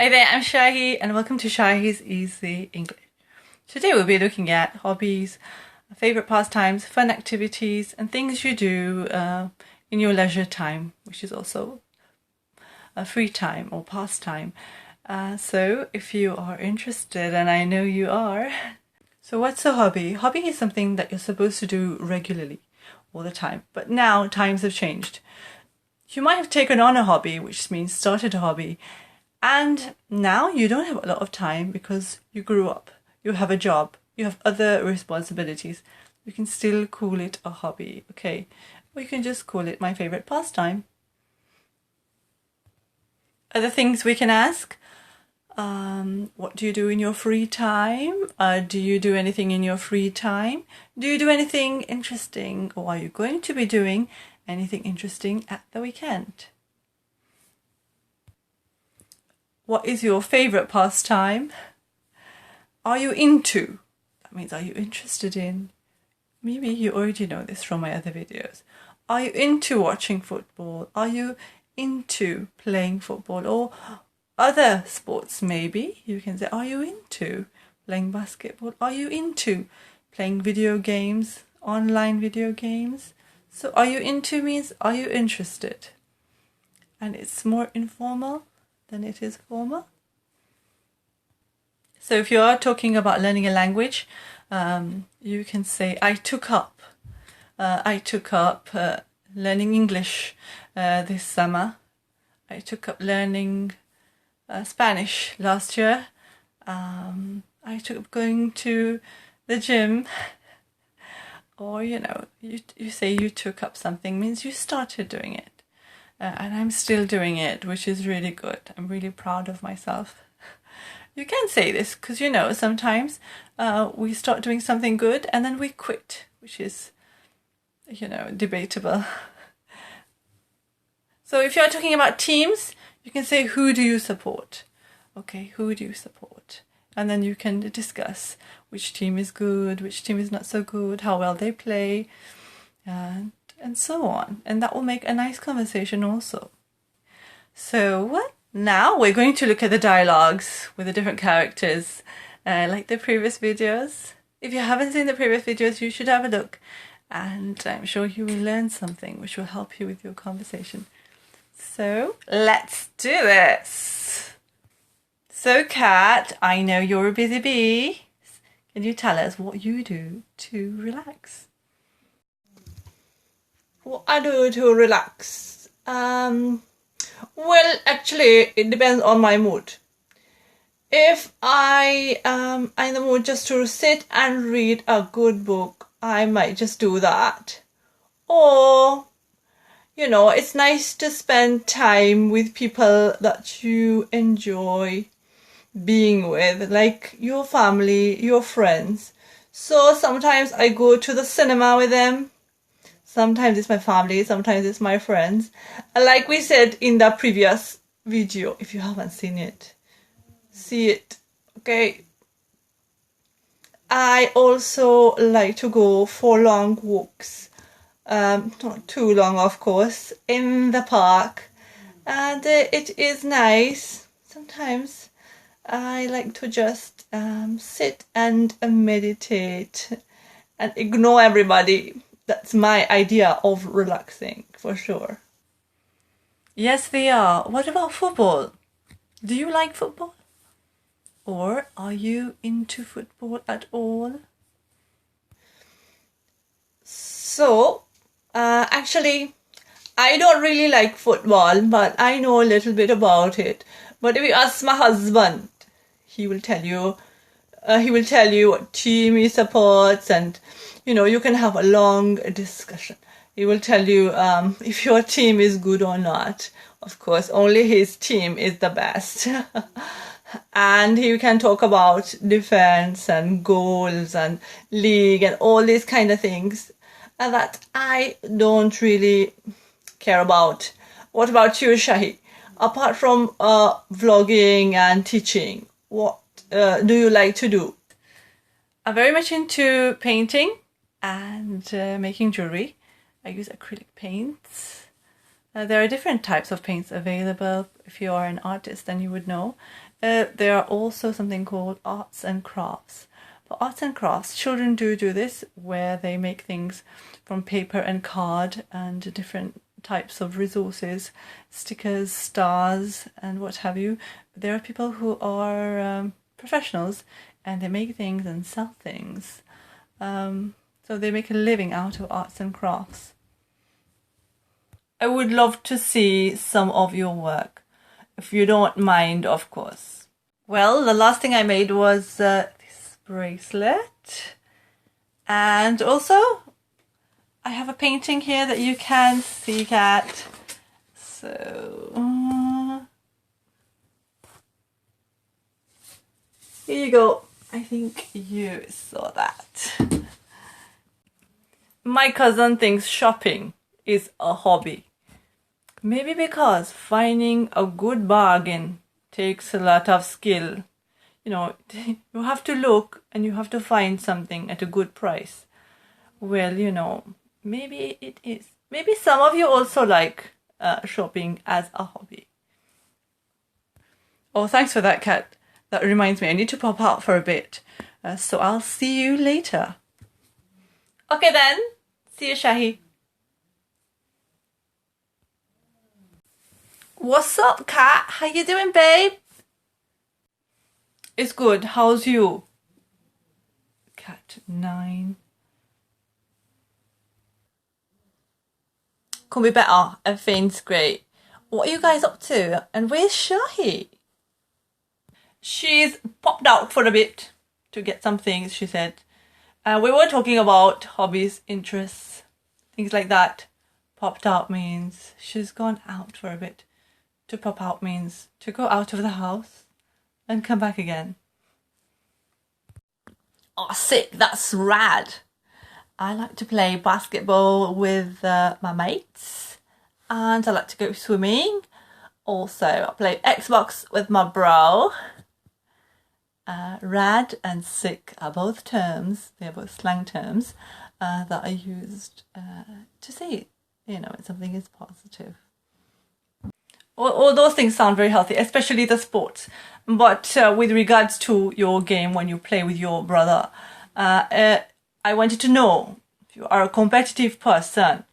Hi there, I'm Shahi and welcome to Shahi's Easy English. Today we'll be looking at hobbies, favourite pastimes, fun activities and things you do in your leisure time, which is also a free time or pastime. So if you are interested, and I know you are, so what's a hobby? Hobby is something that you're supposed to do regularly, all the time, but now times have changed. You might have taken on a hobby, which means started a hobby, and now you don't have a lot of time because you grew up, you have a job, you have other responsibilities. You can still call it a hobby, okay? Or you can just call it my favourite pastime. Other things we can ask, what do you do in your free time? Do you do anything in your free time? Do you do anything interesting, or are you going to be doing anything interesting at the weekend? What is your favourite pastime? Are you into? That means, are you interested in? Maybe you already know this from my other videos. Are you into watching football? Are you into playing football or other sports? Maybe you can say, are you into playing basketball? Are you into playing video games, online video games? So are you into means, are you interested? And it's more informal than it is formal. So if you are talking about learning a language, you can say, I took up learning English this summer. I took up learning Spanish last year. I took up going to the gym. Or, you say you took up something means you started doing it. And I'm still doing it, which is really good. I'm really proud of myself. You can say this because, sometimes we start doing something good and then we quit, which is, debatable. So if you're talking about teams, you can say, who do you support? Okay, who do you support? And then you can discuss which team is good, which team is not so good, how well they play, and so on. And that will make a nice conversation also. So now we're going to look at the dialogues with the different characters, like the previous videos. If you haven't seen the previous videos, you should have a look. And I'm sure you will learn something which will help you with your conversation. So let's do this. So Kat, I know you're a busy bee. Can you tell us what you do to relax? What I do to relax? Well, actually, it depends on my mood. If I'm in the mood just to sit and read a good book, I might just do that. Or, it's nice to spend time with people that you enjoy being with, like your family, your friends. So sometimes I go to the cinema with them. Sometimes it's my family, sometimes it's my friends. Like we said in the previous video, if you haven't seen it, see it, okay? I also like to go for long walks, not too long of course, in the park. And it is nice. Sometimes I like to just sit and meditate and ignore everybody. That's my idea of relaxing, for sure. Yes, they are. What about football? Do you like football? Or are you into football at all? So, actually, I don't really like football, but I know a little bit about it. But if you ask my husband, he will tell you what team he supports, and you can have a long discussion. He will tell you if your team is good or not. Of course, only his team is the best. And he can talk about defense and goals and league and all these kind of things that I don't really care about. What about you, Shahi? Apart from vlogging and teaching, what do you like to do? I'm very much into painting and making jewelry. I use acrylic paints. There are different types of paints available. If you are an artist, then you would know. There are also something called arts and crafts. For arts and crafts, children do this, where they make things from paper and card and different types of resources, stickers, stars, and what have you. There are people who are professionals, and they make things and sell things. So they make a living out of arts and crafts. I would love to see some of your work, if you don't mind, of course. Well, the last thing I made was this bracelet. And also, I have a painting here that you can see, Kat. So, here you go. I think you saw that. My cousin thinks shopping is a hobby. Maybe because finding a good bargain takes a lot of skill. You know, you have to look and you have to find something at a good price. Well, you know, maybe it is. Maybe some of you also like shopping as a hobby. Oh, thanks for that, Kat. That reminds me, I need to pop out for a bit. So I'll see you later. Okay then. See you, Shahi. What's up, Kat? How you doing, babe? It's good. How's you? Cat 9. Could be better. Everything's great. What are you guys up to? And where's Shahi? She's popped out for a bit to get some things, she said. We were talking about hobbies, interests, things like that. Popped out means she's gone out for a bit. To pop out means to go out of the house and come back again. Oh, sick, that's rad. I like to play basketball with my mates, and I like to go swimming. Also, I play Xbox with my bro. Rad and sick are both terms, they're both slang terms that are used to say, you know, when something is positive. All those things sound very healthy, especially the sports. But with regards to your game when you play with your brother, I wanted to know if you are a competitive person.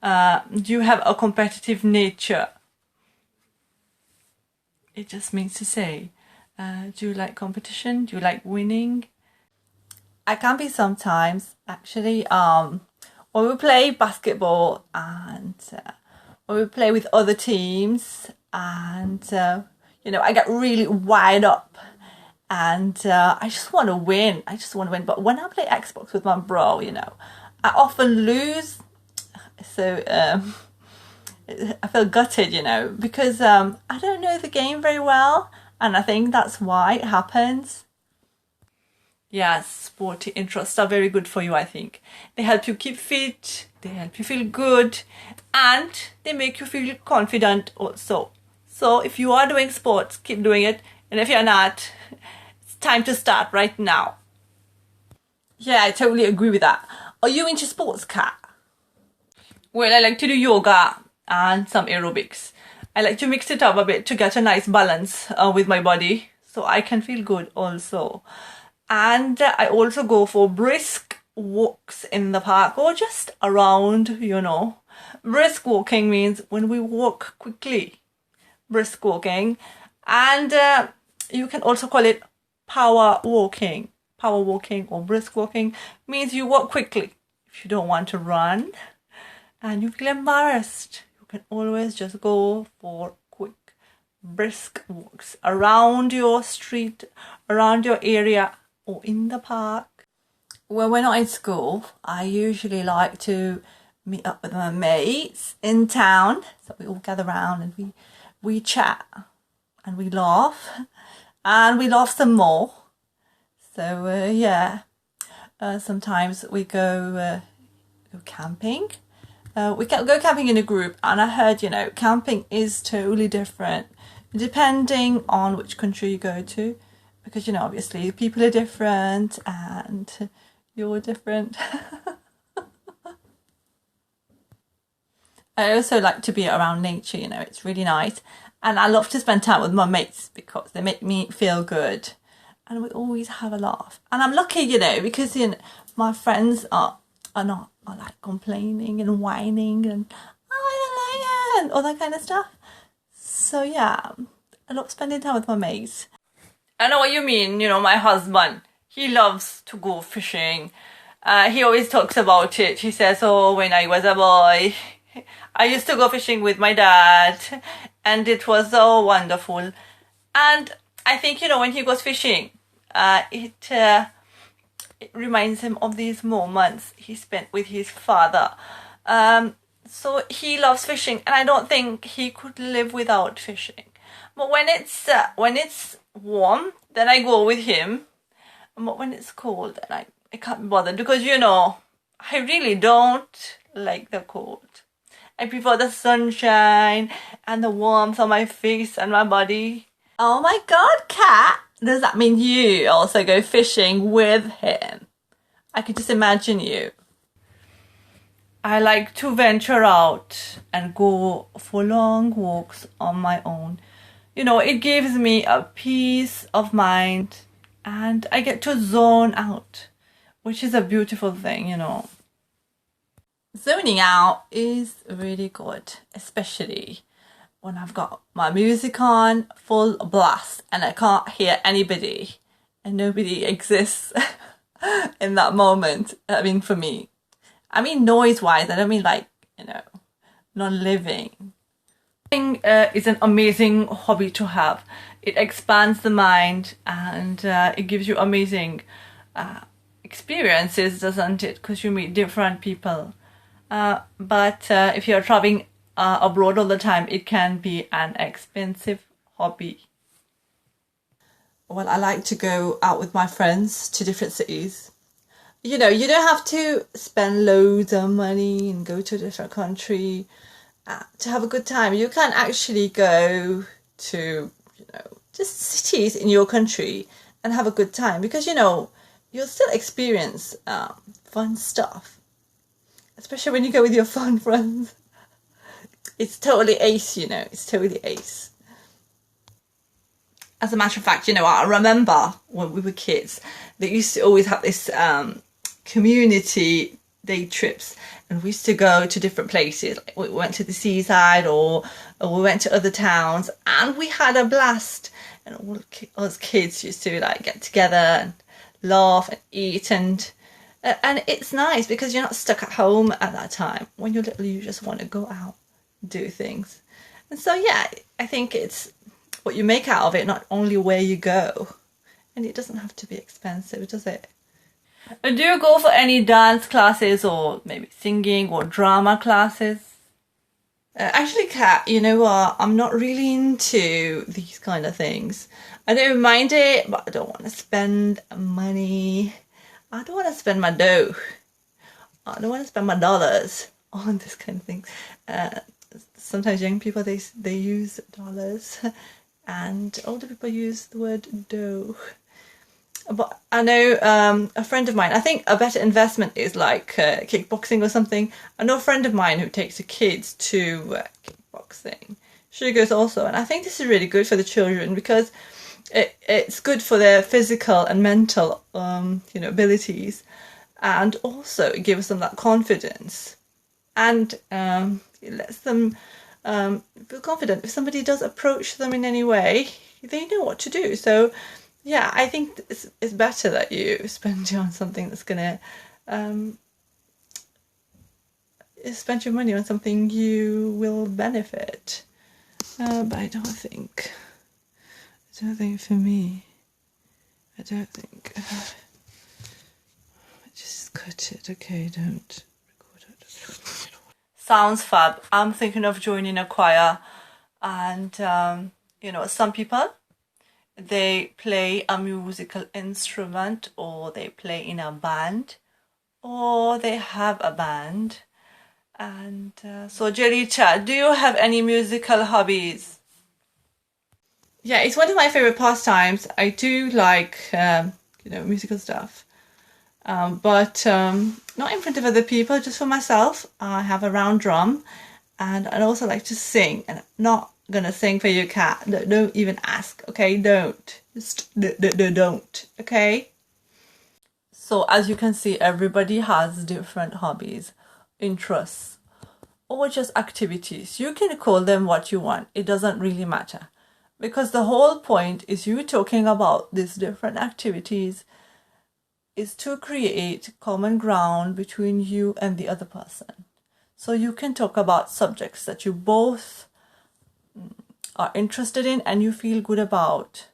Do you have a competitive nature? It just means to say, do you like competition? Do you like winning? I can be sometimes, actually. When we play basketball and when we play with other teams, and you know, I get really wired up and I just want to win. But when I play Xbox with my bro, you know, I often lose. So I feel gutted, you know, because I don't know the game very well. And I think that's why it happens. Yes, sporty interests are very good for you, I think. They help you keep fit, they help you feel good, and they make you feel confident also. So if you are doing sports, keep doing it. And if you're not, it's time to start right now. Yeah, I totally agree with that. Are you into sports, Kat? Well, I like to do yoga and some aerobics. I like to mix it up a bit to get a nice balance with my body, so I can feel good also. And I also go for brisk walks in the park or just around, you know. Brisk walking means when we walk quickly. Brisk walking. And you can also call it power walking. Power walking or brisk walking means you walk quickly. If you don't want to run and you feel embarrassed, you can always just go for quick, brisk walks around your street, around your area, or in the park. When we're not in school, I usually like to meet up with my mates in town. So we all gather around and we chat and we laugh some more. So yeah, sometimes we go camping. We can go camping in a group, and I heard, you know, camping is totally different depending on which country you go to, because, you know, obviously people are different and you're different. I also like to be around nature, you know, it's really nice. And I love to spend time with my mates because they make me feel good. And we always have a laugh. And I'm lucky, because my friends are not like complaining and whining and I don't like it and all that kind of stuff. So yeah, I love spending time with my mates. I know what you mean, my husband, he loves to go fishing. He always talks about it. He says, oh, when I was a boy, I used to go fishing with my dad and it was so wonderful. And I think, when he goes fishing, it reminds him of these moments he spent with his father. So he loves fishing and I don't think he could live without fishing. But when it's warm, then I go with him. But when it's cold, then I can't be bothered because, I really don't like the cold. I prefer the sunshine and the warmth on my face and my body. Oh my God, Kat! Does that mean you also go fishing with him? I could just imagine you. I like to venture out and go for long walks on my own. It gives me a peace of mind and I get to zone out, which is a beautiful thing, Zoning out is really good, especially when I've got my music on full blast and I can't hear anybody and nobody exists in that moment. For me. Noise-wise, I don't mean like, non-living. Is an amazing hobby to have. It expands the mind and it gives you amazing experiences, doesn't it? Because you meet different people. But if you're traveling abroad all the time, it can be an expensive hobby. Well, I like to go out with my friends to different cities. You don't have to spend loads of money and go to a different country to have a good time. You can actually go to, just cities in your country and have a good time because, you'll still experience fun stuff. Especially when you go with your fun friends. It's totally ace, it's totally ace. As a matter of fact, I remember when we were kids, they used to always have this community day trips and we used to go to different places. Like we went to the seaside or we went to other towns and we had a blast. And all us kids used to get together and laugh and eat and it's nice because you're not stuck at home at that time. When you're little, you just want to go out and do things. And so, yeah, I think it's what you make out of it, not only where you go. And it doesn't have to be expensive, does it? Do you go for any dance classes or maybe singing or drama classes? Actually, Kat, you know what? I'm not really into these kind of things. I don't mind it, but I don't want to spend money. I don't want to spend my dough. I don't want to spend my dollars on this kind of thing. Sometimes young people, they use dollars and older people use the word dough. But I know a friend of mine, I think a better investment is like kickboxing or something. I know a friend of mine who takes her kids to kickboxing. She goes also, and I think this is really good for the children because it's good for their physical and mental abilities, and also it gives them that confidence and it lets them feel confident. If somebody does approach them in any way, they know what to do. So yeah, I think it's better that you spend on something that's gonna spend your money on something you will benefit. But I don't think for me, just cut it, okay, don't record it. Sounds fab. I'm thinking of joining a choir and, some people, they play a musical instrument or they play in a band or they have a band. And so Jelita, do you have any musical hobbies? Yeah, it's one of my favourite pastimes. I do like, musical stuff. But not in front of other people, just for myself. I have a round drum and I'd also like to sing, and not gonna sing for your cat. Don't even ask, okay? Don't. Just don't, okay? So as you can see, everybody has different hobbies, interests, or just activities. You can call them what you want. It doesn't really matter. Because the whole point is you talking about these different activities is to create common ground between you and the other person. So you can talk about subjects that you both are interested in and you feel good about.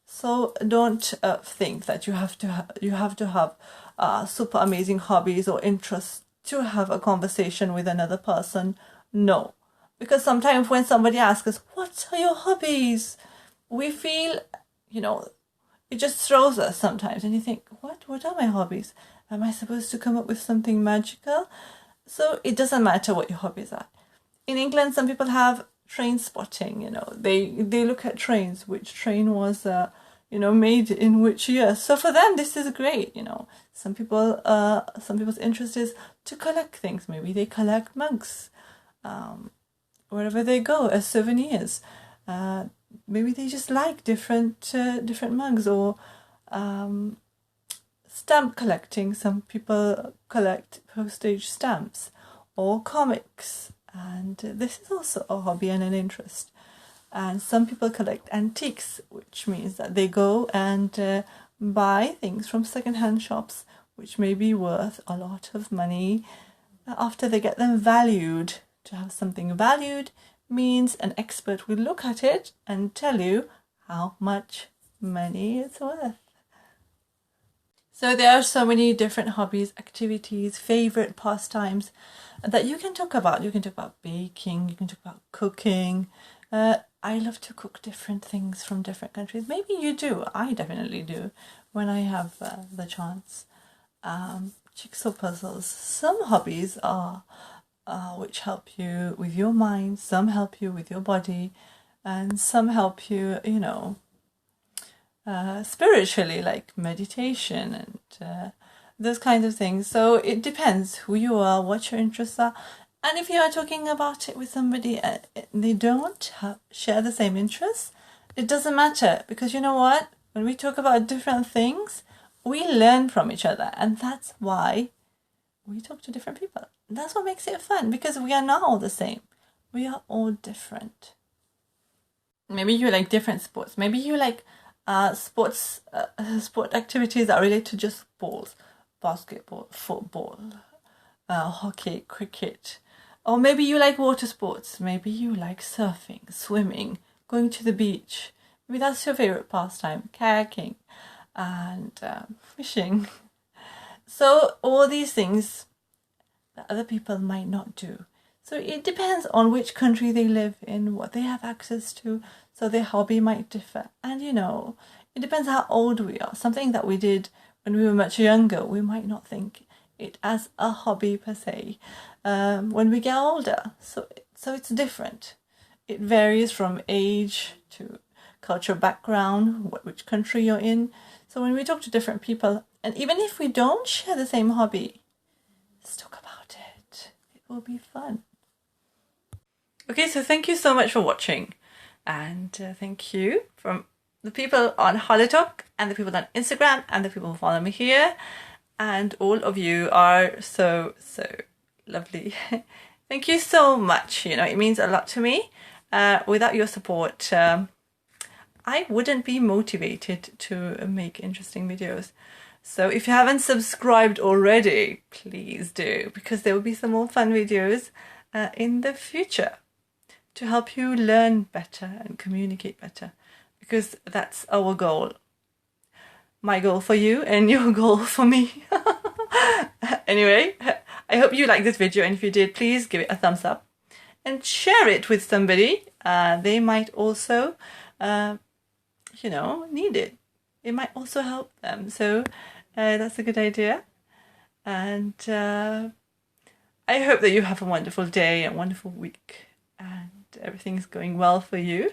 So don't think that you have to have super amazing hobbies or interests to have a conversation with another person. No, because sometimes when somebody asks us, "What are your hobbies?" we feel, it just throws us sometimes, and you think, "What are my hobbies? Am I supposed to come up with something magical?" So it doesn't matter what your hobbies are. In England, some people have train spotting. They look at trains, which train was made in which year. So for them, this is great. Some people's interest is to collect things. Maybe they collect mugs wherever they go as souvenirs. Maybe they just like different mugs, or stamp collecting. Some people collect postage stamps or comics, and this is also a hobby and an interest. And some people collect antiques, which means that they go and buy things from secondhand shops, which may be worth a lot of money after they get them valued. To have something valued means an expert will look at it and tell you how much money it's worth. So there are so many different hobbies, activities, favorite pastimes that you can talk about. You can talk about baking, you can talk about cooking. I love to cook different things from different countries. Maybe you do. I definitely do when I have the chance. Jigsaw puzzles. Some hobbies are which help you with your mind, some help you with your body, and some help you, spiritually, like meditation and those kinds of things. So it depends who you are, what your interests are. And if you are talking about it with somebody and they don't share the same interests, it doesn't matter, because you know what? When we talk about different things, we learn from each other, and that's why we talk to different people. That's what makes it fun, because we are not all the same. We are all different. Maybe you like different sports. Maybe you like sport activities that relate to just balls, basketball, football, hockey, cricket. Or maybe you like water sports. Maybe you like surfing, swimming, going to the beach. Maybe that's your favorite pastime, kayaking and fishing. So all these things that other people might not do. So it depends on which country they live in, what they have access to. So their hobby might differ. And it depends how old we are. Something that we did when we were much younger, we might not think it as a hobby per se when we get older. So it's different. It varies from age to cultural background, which country you're in. So when we talk to different people, and even if we don't share the same hobby, let's talk about it. It will be fun. Okay, so thank you so much for watching. And thank you from the people on Holotalk and the people on Instagram and the people who follow me here. And all of you are so lovely. Thank you so much. It means a lot to me. Without your support, I wouldn't be motivated to make interesting videos. So if you haven't subscribed already, please do, because there will be some more fun videos in the future to help you learn better and communicate better, because that's our goal. My goal for you and your goal for me. Anyway, I hope you liked this video, and if you did, please give it a thumbs up and share it with somebody. They might also, need it. It might also help them. So that's a good idea. And I hope that you have a wonderful day and wonderful week, and everything's going well for you.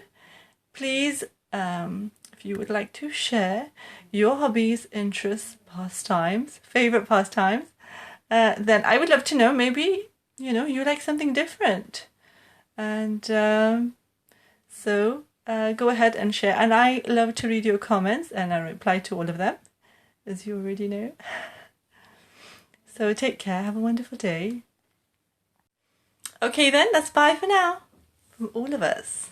Please, if you would like to share your hobbies, interests, pastimes, favorite pastimes, then I would love to know. Maybe you like something different, and So go ahead and share. And I love to read your comments and I reply to all of them, as you already know. So take care. Have a wonderful day. Okay then, that's bye for now. From all of us.